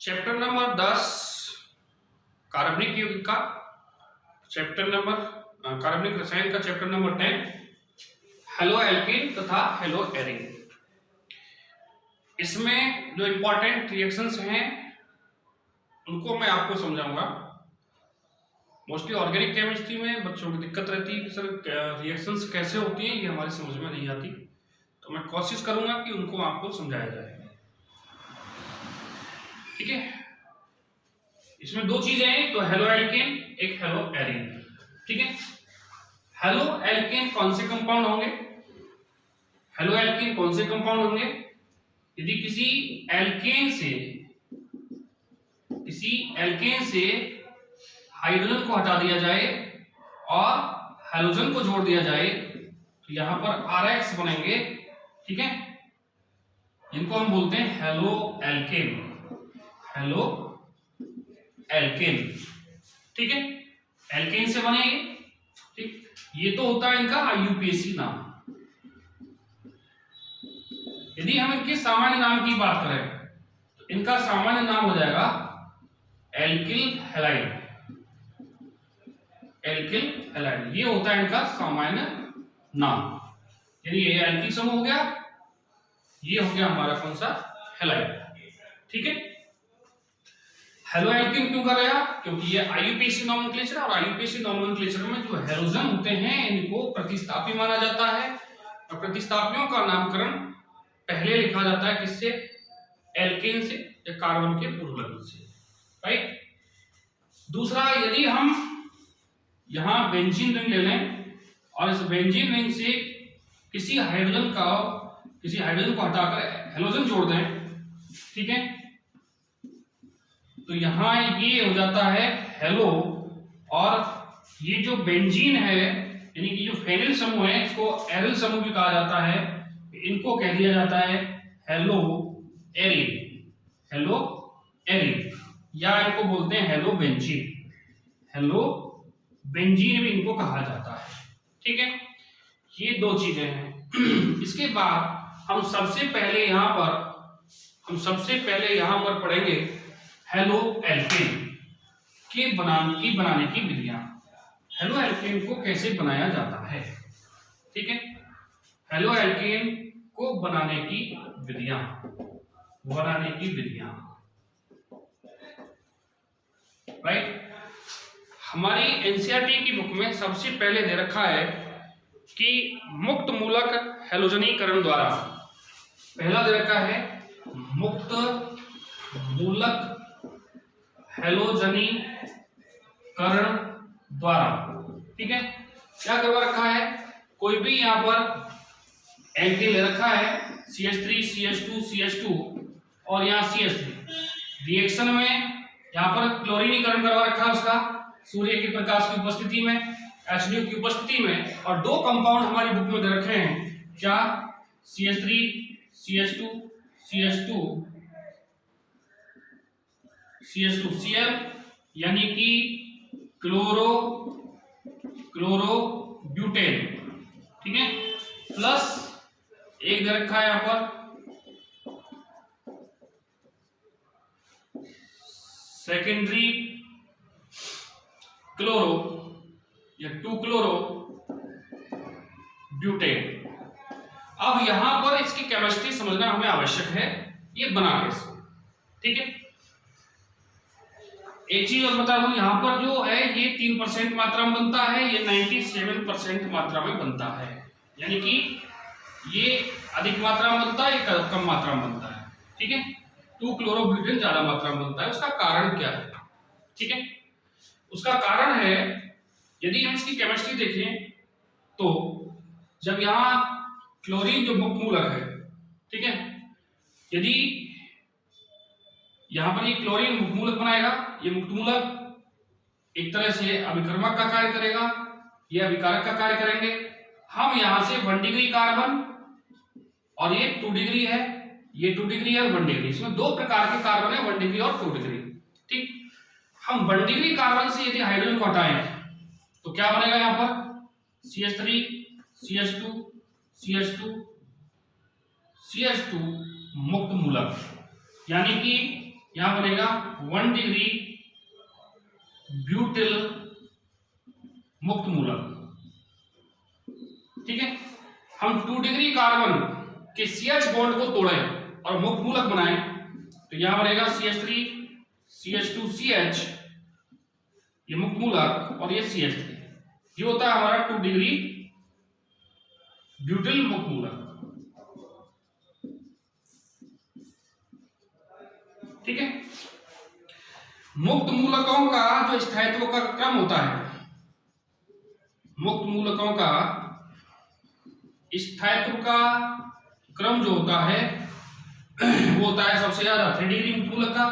Chapter number 10 कार्बनिक यौगिक का चैप्टर नंबर कार्बनिक रसायन का चैप्टर नंबर 10 हेलो एल्कीन तथा हेलो एरीन। इसमें जो इंपॉर्टेंट रिएक्शंस हैं उनको मैं आपको समझाऊंगा। मोस्टली ऑर्गेनिक केमिस्ट्री में बच्चों की दिक्कत रहती है कि सर रिएक्शंस कैसे होती हैं, ये हमारी समझ में नहीं आती, तो मैं कोशिश करूंगा कि उनको आपको समझाया जाए। ठीक है, इसमें दो चीजें हैं, तो हेलो एल्केन एक हेलो एरीन। ठीक है, हेलो एल्केन कौन से कंपाउंड होंगे? हेलो एल्केन कौन से कंपाउंड होंगे? यदि किसी एल्केन से हाइड्रोजन को हटा दिया जाए और हेलोजन को जोड़ दिया जाए तो यहां पर RX बनेंगे। ठीक है, इनको हम बोलते हैं हेलो एल्केन। हेलो एल्केन, ठीक है, एल्केन से बनेंगे। ठीक, ये तो होता है इनका IUPAC नाम। यदि हम इनके सामान्य नाम की बात करें तो इनका सामान्य नाम हो जाएगा एल्किल हैलाइड। एल्किल हैलाइड ये होता है इनका सामान्य नाम। यानी ये एल्किल समूह हो गया, ये हो गया हमारा कौन सा? हैलाइड। ठीक है, हेलो एल्केन क्यों कर रहा? क्योंकि ये IUPAC नोमेनक्लेचर, और IUPAC नोमेनक्लेचर में जो हैलोजन होते हैं इनको प्रतिस्थापी माना जाता है, और प्रतिस्थापियों का नामकरण पहले लिखा जाता है किससे? एल्केन से या कार्बन के पूर्वलग्न से। राइट। दूसरा, यदि हम यहां बेंजीन रिंग ले लें और इस बेंजीन रिंग से किसी हाइड्रोजन को हटाकर हेलोजन जोड़ दें, ठीक है, तो यहां ये हो जाता है हेलो, और ये जो बेंजीन है यानी कि जो फेनिल समूह है इसको एरिल समूह भी कहा जाता है, इनको कह दिया जाता है हेलो एरीन। हेलो एरीन, या इनको बोलते हैं हेलो बेंजीन। हेलो बेंजीन भी इनको कहा जाता है। ठीक है, ये दो चीजें हैं। इसके बाद हम सबसे पहले यहां पर पढ़ेंगे हेलो एल्केन के बनाने की विधियां। हेलो एल्केन को कैसे बनाया जाता है? ठीक है, हेलो एल्केन को बनाने की विधियां। राइट। हमारी NCERT की बुक में सबसे पहले दे रखा है कि मुक्त मूलक हेलोजनीकरण द्वारा, पहला दे रखा है मुक्त मूलक हेलोजनीकरण द्वारा। ठीक है, क्या करवा रखा है? कोई भी यहां पर एल्केन ले रखा है, CH3 CH2 CH2 और यहां CH3। रिएक्शन में यहां पर क्लोरीनीकरण करवा रखा है उसका सूर्य के प्रकाश की उपस्थिति में, HNO की उपस्थिति में, और दो कंपाउंड हमारी बुक में दे रखे हैं, क्या? CH3 CH2 CH2 Cl यानी कि क्लोरोब्यूटेन। ठीक है, प्लस एक दे रखा है यहां पर सेकेंडरी क्लोरो या 2-क्लोरो ब्यूटेन। अब यहां पर इसकी केमिस्ट्री समझना हमें आवश्यक है, ये बना कैसे। ठीक है, एक चीज और बता दूं, यहां पर जो है ये 3% मात्रा में बनता है, ये 97% मात्रा में बनता है। यानी कि ये अधिक मात्रा में बनता है, ये कम मात्रा में बनता है। ठीक है, 2-क्लोरोब्यूटेन ज्यादा मात्रा में बनता है। उसका कारण क्या है? ठीक है, उसका कारण है, यदि हम इसकी केमिस्ट्री देखें तो जब यहां क्लोरीन जो मुक्त मूलक है, ठीक है, यदि यहां पर ये क्लोरीन मुक्त मूलक बनाएगा, ये मुक्त मूलक एक तरह से अभिकर्मक का कार्य करेगा, ये अभिकारक का कार्य करेंगे। हम यहां से 1 डिग्री कार्बन, और ये 2 डिग्री है, ये 2 डिग्री है और 1 डिग्री, इसमें दो प्रकार के कार्बन है, 1 डिग्री और 2 डिग्री। ठीक, हम 1 डिग्री कार्बन से यदि हाइड्रोजन को हटाएं तो क्या बनेगा? यहां पर CH3 CH2 CH2 मुक्त मूलक, यानी कि यहां बनेगा 1 डिग्री ब्यूटिल मुक्त मूलक। ठीक है, हम 2 डिग्री कार्बन के CH बॉन्ड को तोड़ें और मुक्त मूलक बनाएं तो यहां बनेगा CH3 CH2CH, ये मुक्त मूलक, और ये CH3, ये होता है हमारा 2 डिग्री ब्यूटिल मुक्त मूलक। ठीक है, मुक्त मूलकों का जो स्थायित्व का क्रम होता है, मुक्त मूलकों का स्थायित्व का क्रम जो होता है वो होता है सबसे ज्यादा 3 डिग्री मुक्त मूलक का,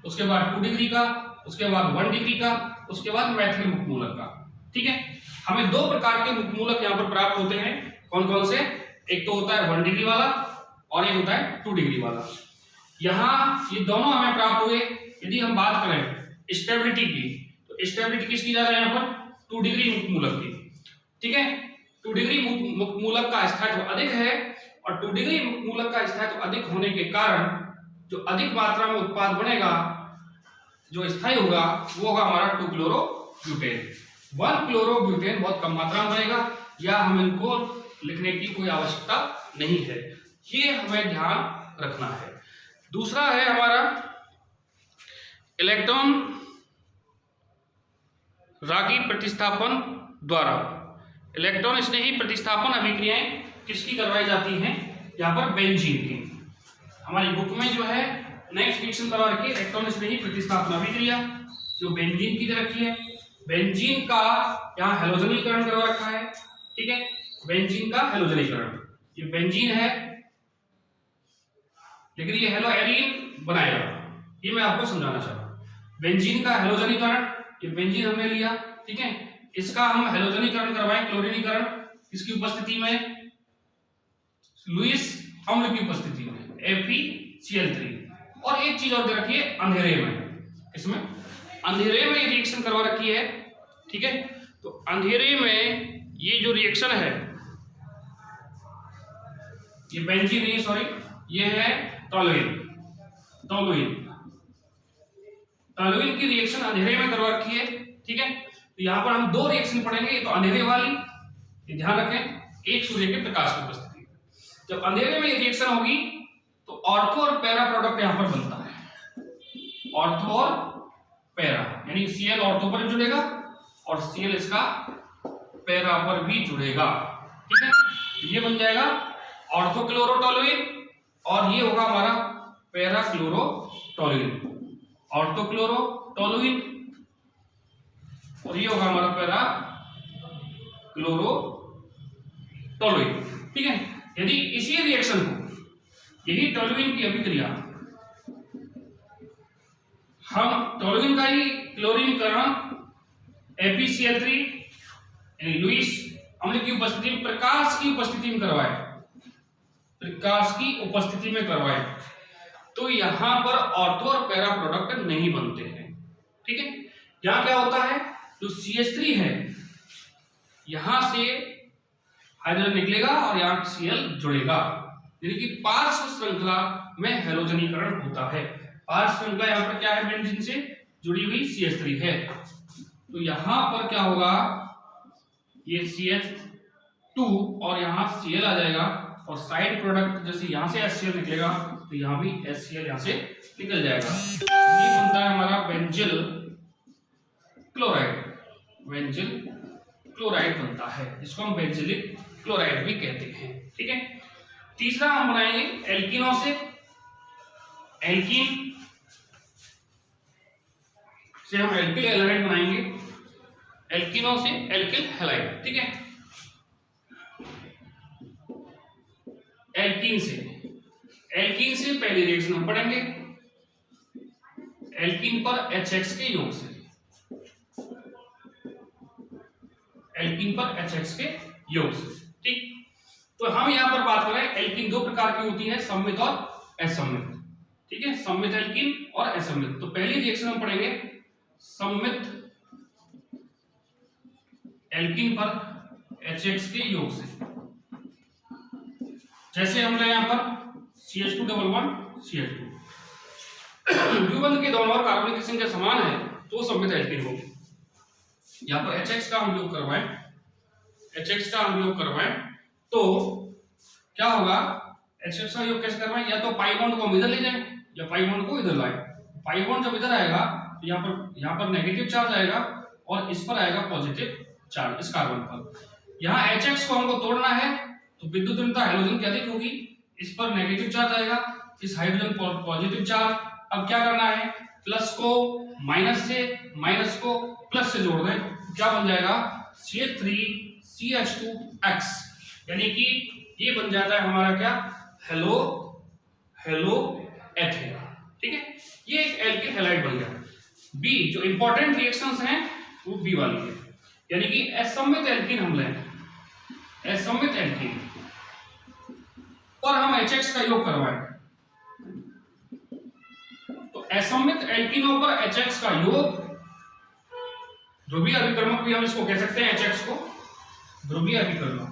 उसके बाद 2 डिग्री का, उसके बाद 1 डिग्री का, उसके बाद मैथिल मुक्त मूलक का। ठीक है, हमें 2 प्रकार के मुक्त मूलक यहाँ पर प्राप्त होते हैं। कौन कौन से? एक तो होता है 1 डिग्री वाला और एक होता है 2 डिग्री वाला। यहाँ ये दोनों हमें प्राप्त हुए। यदि हम बात करें स्टेबिलिटी की, तो स्टेबिलिटी किसकी जा रहा है यहाँ पर? 2 डिग्री मुक्त मूलक की। ठीक है, 2 डिग्री मुक्त मूलक का स्थायित्व अधिक है और 2 डिग्री मुक्त मूलक का स्थायित्व अधिक होने के कारण जो अधिक मात्रा में उत्पाद बनेगा, जो स्थायी होगा, वो होगा हमारा 2 क्लोरोब्यूटेन। 1 क्लोरोब्यूटेन बहुत कम मात्रा में बनेगा, या हम इनको लिखने की कोई आवश्यकता नहीं है, ये हमें ध्यान रखना है। दूसरा है हमारा इलेक्ट्रॉन रागी प्रतिस्थापन द्वारा। इलेक्ट्रॉन स्नेही प्रतिस्थापन अभिक्रियाएं किसकी करवाई जाती हैं? यहाँ पर बेंजीन की। हमारी बुक में जो है नेक्स्ट रिएक्शन करवा रखी है इलेक्ट्रॉन स्नेही प्रतिस्थापन अभिक्रिया, जो बेंजीन की दे रखी है। बेंजीन का यहाँ हेलोजनीकरण करवा रखा है। ठीक है, बेंजीन का हेलोजनीकरण, ये बेंजीन है लेकिन ये हेलो एरीन बनाएगा, ये मैं आपको समझाना चाह रहा हूं। बेंजीन का हेलोजनीकरण, ये बेंजीन हमने लिया। ठीक है, इसका हम हेलोजनीकरण करवाएं क्लोरीनीकरण, किसकी उपस्थिति में? लुईस अम्ल की उपस्थिति में, FeCl3। और एक चीज और दे रखी है अंधेरे में, इसमें अंधेरे में ये रिएक्शन करवा रखी है। ठीक है, तो अंधेरे में ये जो रिएक्शन है, ये बेंजीन नहीं, सॉरी, ये है टॉलुइन। टॉलुइन की रिएक्शन अंधेरे में करवा रखी है। ठीक है, तो यहां पर हम 2 रिएक्शन पढ़ेंगे, तो अंधेरे वाली, ये ध्यान रखें, एक सूर्य के प्रकाश की उपस्थिति। जब अंधेरे में ये रिएक्शन होगी तो ऑर्थो और पैरा प्रोडक्ट यहां पर बनता है। ऑर्थो और पैरा, यानी Cl ऑर्थो पर जुड़ेगा और Cl इसका पैरा पर भी जुड़ेगा। ठीक है, ये बन जाएगा ऑर्थोक्लोरोटोलुइन और ये होगा हमारा पैरा क्लोरोटोलुइन। ऑर्थोक्लोरोटोलुइन और ये होगा हमारा पैरा क्लोरोटोलुइन। ठीक है, यदि इसी रिएक्शन को, यही टोलुइन की अभिक्रिया, हम टोलुइन का ही क्लोरीनीकरण FeCl3 यानी लुईस अम्ल की उपस्थिति में, प्रकाश की उपस्थिति में करवाए, प्रकाश की उपस्थिति में करवाए, तो यहां पर ऑर्थो और पैरा प्रोडक्ट नहीं बनते हैं। ठीक है, यहां क्या होता है, जो CH3 है यहां से हाइड्रोजन निकलेगा और यहां Cl जुड़ेगा, यानी कि पार्श्व श्रृंखला में हेलोजनीकरण होता है। पार्श्व श्रृंखला यहां पर क्या है, बेंजीन से जुड़ी हुई CH3 है, तो यहां पर क्या होगा, ये CH2 और यहां Cl आ जाएगा और साइड प्रोडक्ट जैसे यहां से HCl निकलेगा तो यहां भी HCl यहां से निकल जाएगा। ये बनता है हमारा बेंजिल क्लोराइड। बेंजिल क्लोराइड बनता है, जिसको हम बेंजिलिक क्लोराइड भी कहते हैं। ठीक है, तीसरा हम बनाएंगे एल्कीनों से। एल्कीन से हम एल्किल हैलाइड बनाएंगे, एल्कीनों से एल्किल हैलाइड। ठीक है, एल्कीन से पहली रिएक्शन हम पढ़ेंगे, एल्कीन पर HX के योग से, एल्कीन पर HX के योग से। ठीक, तो हम यहां पर बात करें, एल्कीन 2 प्रकार की होती है, सम्मित और असम्मित। ठीक है, सम्मित एल्कीन और असम्मित। तो पहली रिएक्शन हम पढ़ेंगे सम्मित एल्कीन पर HX के योग से। जैसे हम ले यहां पर CH2 CH2 द्विबंध के दोनों कार्बन की संख्या समान है तो सममित एल्कीन होगी। यहाँ पर HX का हम योग करवाएं, HX का हम योग करवाएं तो क्या होगा, HX का योग कैसे करवाएं, या तो पाई बॉन्ड को हम इधर ले जाएं या पाई बॉन्ड को इधर लाएं। पाई बॉन्ड जब इधर आएगा तो यहाँ पर नेगेटिव चार्ज आएगा और इस पर आएगा पॉजिटिव चार्ज इस कार्बन पर। यहाँ HX को हमको तोड़ना है तो विद्युत ऋणता हाइड्रोजन की अधिक होगी, इस पर नेगेटिव चार्ज आएगा, इस हाइड्रोजन पर पॉजिटिव चार्ज। अब क्या करना है, प्लस को माइनस से, माइनस को प्लस से जोड़ दें, क्या बन जाएगा CH3CH2X, यानी कि ये बन जाता है हमारा क्या, हेलो हेलो एथेन। ठीक है, ये एक एल्किल हैलाइड बन गया। बी जो इंपॉर्टेंट रिएक्शंस हैं वो बी वाली है, यानी कि असममित एल्कीन हम लें, असममित एल्कीन पर हम HX का योग करवाएं तो असममित एल्कीनों पर HX का योग, ध्रुवीय अभिकर्मक भी हम इसको कह सकते हैं, HX को ध्रुवीय अभिकर्मक,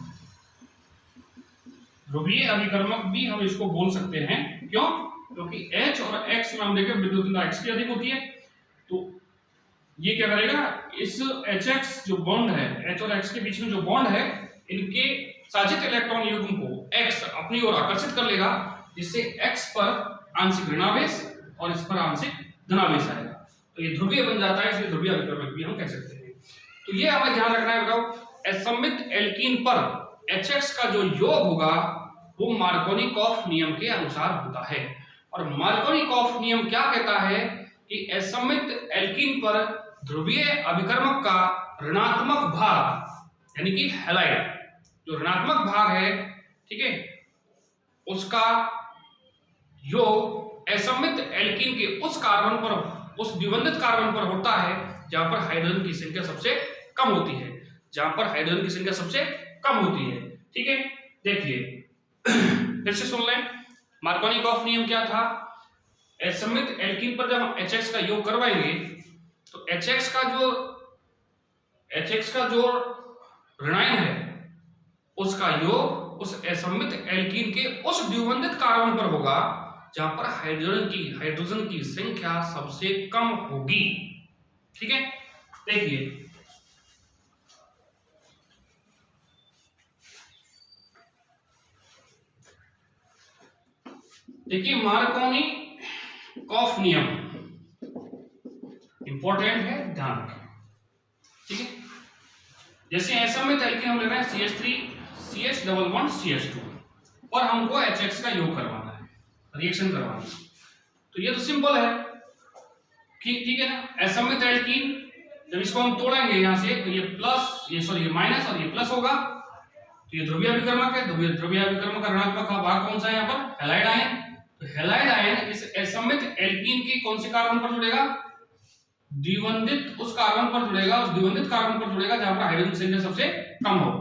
ध्रुवीय अभिकर्मक भी हम इसको बोल सकते हैं। क्यों? क्योंकि H और X में हम देखें विद्युत ऋणता X की अधिक होती है, तो ये क्या करेगा, इस HX जो बॉन्ड है, H और X के बीच में जो बॉन्ड है, इनके साजित इलेक्ट्रॉन युग्म को X अपनी ओर आकर्षित कर लेगा, जिससे X पर आंशिक ऋणावेश और इस पर आंशिक धनावेश आएगा, तो ये ध्रुवीय बन जाता है, इसलिए ध्रुवीय अभिकर्मक भी हम कह सकते हैं। तो ये हमें ध्यान रखना है, बताओ असममित एल्कीन पर HX का जो योग होगा वो मार्कोनिकॉफ नियम के अनुसार होता है। और मार्कोनिकॉफ नियम क्या कहता है कि असममित एल्कीन पर ध्रुवीय अभिकर्मक का ऋणात्मक भाग, यानी कि हैलाइड जो ऋणात्मक भाग है, ठीक है, उसका योग असममित एल्कीन के उस कार्बन पर, उस द्विबंधित कार्बन पर होता है जहां पर हाइड्रोजन की संख्या सबसे कम होती है, जहां पर हाइड्रोजन की संख्या सबसे कम होती है। ठीक है, देखिए फिर से सुन लें, मार्कोनिकॉफ नियम क्या था, असममित एल्कीन पर जब हम HX का योग करवाएंगे तो HX का जो ऋणायन है उसका योग उस असममित एल्कीन के उस द्विबंधित कार्बन पर होगा जहां पर हाइड्रोजन की संख्या सबसे कम होगी। ठीक है, देखिए मार्कोनिकॉफ नियम इंपॉर्टेंट है, ध्यान रखें। ठीक है, जैसे असममित एल्कीन हम ले रहे हैं CH3CH11CH2 और हमको HX का योग करवाना है, रिएक्शन करवाना है, तो ये तो सिंपल है कि ठीक है ना, असममित एल्कीन जब इसको हम तोड़ेंगे यहां से तो ये प्लस, ये माइनस और ये प्लस होगा, तो ये ध्रुवीय अभिकर्मक है, ध्रुवीय अभिकर्मक का ऋणात्मक भाग कौन सा है, यहाँ पर हैलाइड आयन। तो हैलाइड आयन इस असममित एल्कीन के कौन से कार्बन पर जुड़ेगा, द्विबंधित उस कार्बन पर जुड़ेगा, उस द्विबंधित कार्बन पर जुड़ेगा जहां पर हाइड्रोजन की संख्या सबसे कम हो।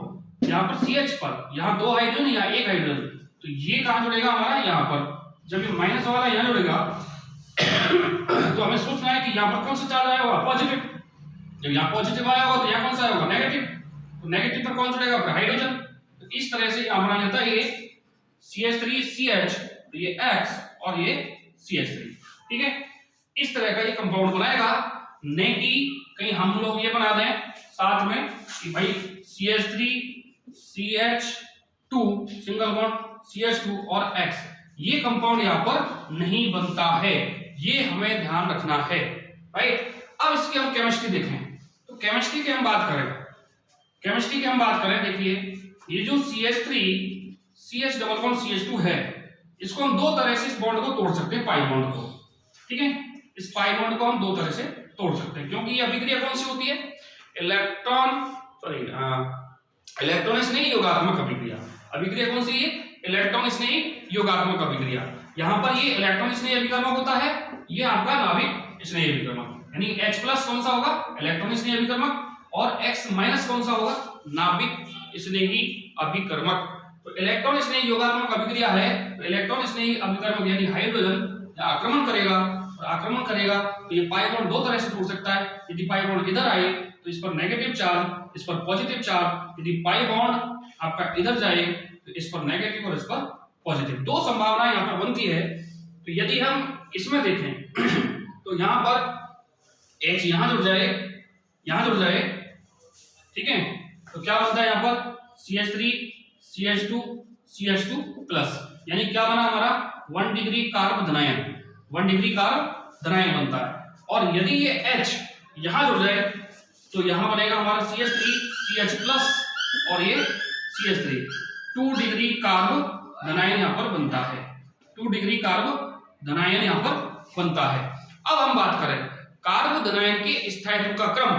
यहाँ पर CH पर, यहाँ दो हाइड्रोजन या एक हाइड्रोजन, तो ये कहां जुड़ेगा हमारा, यहाँ पर। जब ये माइनस वाला यहाँ जुड़ेगा तो हमें सोचना है कि यहाँ पर कौन सा चार्ज आया होगा, पॉजिटिव। जब यहाँ पॉजिटिव आया होगा तो यहाँ कौन सा आया होगा, नेगेटिव। तो नेगेटिव पर कौन जुड़ेगा, हाइड्रोजन। तो इस तरह से यहाँ बना लेता है ये CH3CH, तो ये X और ये CH3। ठीक है, इस तरह का ये कंपाउंड बनाएगा, नहीं कि कहीं हम लोग ये बना दें साथ में कि भाई CH3CH2 सिंगल बॉन्ड CH2 और X, ये कंपाउंड यहाँ पर नहीं बनता है, ये हमें ध्यान रखना है। राइट, अब इसकी हम केमिस्ट्री देखें, तो केमिस्ट्री की हम बात करें, देखिए ये जो CH3CH11CH2 है, इसको हम दो तरह से इस बॉन्ड को तोड़ सकते हैं, पाई बॉन्ड को। ठीक है, इस पाई बॉन्ड को हम दो तरह से तोड़ सकते हैं, क्योंकि ये अभिक्रिया कौन सी होती है, इलेक्ट्रॉन स्नेही योगात्मक अभिक्रिया। अभिक्रिया कौन सी है, इलेक्ट्रॉन स्नेही योगात्मक अभिक्रिया। यहाँ पर ये इलेक्ट्रॉन स्नेही अभिकर्मक होता है, ये आपका नाभिक स्नेही अभिकर्मक, यानी H प्लस कौन सा होगा, इलेक्ट्रॉन स्नेही अभिकर्मक, और X माइनस कौन सा होगा, नाभिक स्नेही अभिकर्मक। तो इलेक्ट्रॉन स्नेही योगात्मक अभिक्रिया है, तो इलेक्ट्रॉन स्नेही अभिकर्मक यानी हाइड्रोजन आक्रमण करेगा, तो ये पाई बॉन्ड दो तरह से टूट सकता है। यदि पाई बॉन्ड इधर आए तो इस पर नेगेटिव चार्ज, इस पर पॉजिटिव चार्ज। यदि पाई बॉन्ड आपका इधर जाए तो इस पर नेगेटिव और इस पर पॉजिटिव, दो संभावनाएं यहाँ पर बनती है। तो यदि हम इसमें देखें तो यहाँ पर H यहाँ जुड़ जाए, यहाँ जुड़ जाए, ठीक है, तो क्या बनता है यहाँ पर CH3 CH2 CH2 प्लस, यानी क्या बना हमारा 1 डिग्री कार्ब धनायन, 1 डिग्री कार्ब धनायन बनता है। और यदि ये H यहाँ जुड़ जाए तो यहाँ बनेगा हमारा CH3 CH प्लस और ये CH3, 2 डिग्री कार्ब धनायन यहाँ पर बनता है, 2 डिग्री कार्ब धनायन यहाँ पर बनता है। अब हम बात करें कार्ब धनायन के स्थायित्व का क्रम।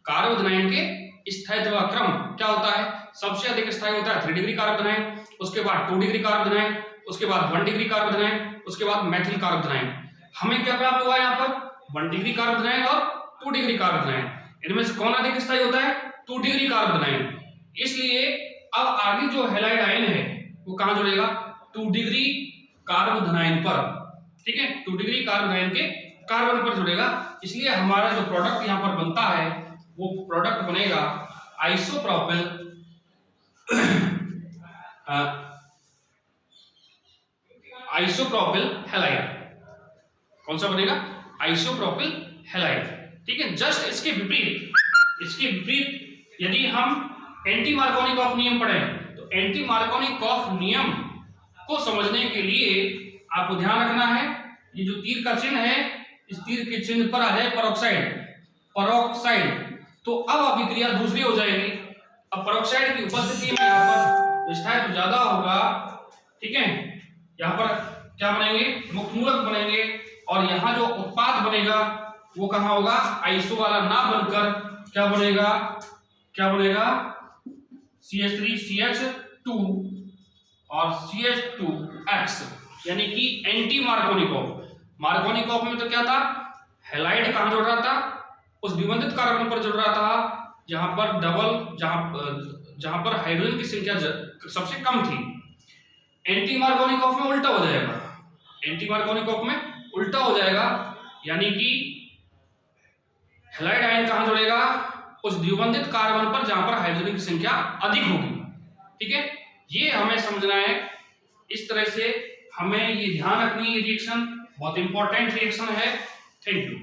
कार्ब धनायन के स्थायित्व का क्रम क्या होता है? सबसे अधिक स्थायी होता है 3 डिग्री कार्ब धनायन, उसके बाद 2 डिग्री कार्ब धनायन, उसके बाद 1 डिग्री कार्ब धनायन, उसके बाद मेथिल कार्ब धनायन। हमें क्या प्राप्त हुआ यहाँ पर 1 डिग्री कार्ब धनायन और 2 डिग्री कार्ब धनायन। इनमें से कौन अधिक स्थायी होता है? 2 डिग्री कार्ब धनायन। इसलिए अब आगे जो हैलाइड आयन है वो कहां जुड़ेगा? 2 डिग्री कार्ब धनायन पर, ठीक है, 2 डिग्री कार्ब धनायन के कार्बन पर जुड़ेगा। इसलिए हमारा जो प्रोडक्ट यहाँ पर बनता है वो प्रोडक्ट बनेगा आइसोप्रोपिल आइसोप्रोपिल हैलाइड। कौन सा बनेगा? आइसोप्रोपिल हैलाइड, ठीक है। जस्ट इसके विपरीत यदि हम एंटी मार्कोनिकॉफ नियम पढ़ें तो एंटी मार्कोनिकॉफ नियम को समझने के लिए आपको ध्यान रखना है ये जो तीर का चिन्ह है, इस तीर के चिन्ह पर आ जाए परोक्साइड, परोक्साइड, तो अब अभिक्रिया दूसरी हो जाएगी। अब परोक्साइड की उपस्थिति में यहाँ पर स्थायित्व ज्यादा होगा, ठीक है, यहाँ पर क्या बनेंगे? मुक्त मूलक बनेंगे और यहाँ जो उत्पाद बनेगा वो कहाँ होगा? आइसो वाला ना बनकर क्या बनेगा? क्या बनेगा? CH3CH2 और CH2X, यानी कि एंटी मार्कोनिकॉफ। मार्कोनिकॉफ में तो क्या था? हैलाइड कहां जुड़ रहा था? उस द्विबंधित कार्बन पर जुड़ रहा था जहां पर डबल, जहां पर हाइड्रोजन की संख्या सबसे कम थी। एंटी मार्कोनिकॉफ में उल्टा हो जाएगा, एंटी मार्कोनिकॉफ में उल्टा हो जाएगा, यानी कि हैलाइड आयन कहां जुड़ेगा? उस द्विबंधित कार्बन पर जहां पर हाइड्रोजन की संख्या अधिक होगी, ठीक है। ये हमें समझना है। इस तरह से हमें ये ध्यान रखनी है, रिएक्शन बहुत इंपॉर्टेंट रिएक्शन है। Thank you.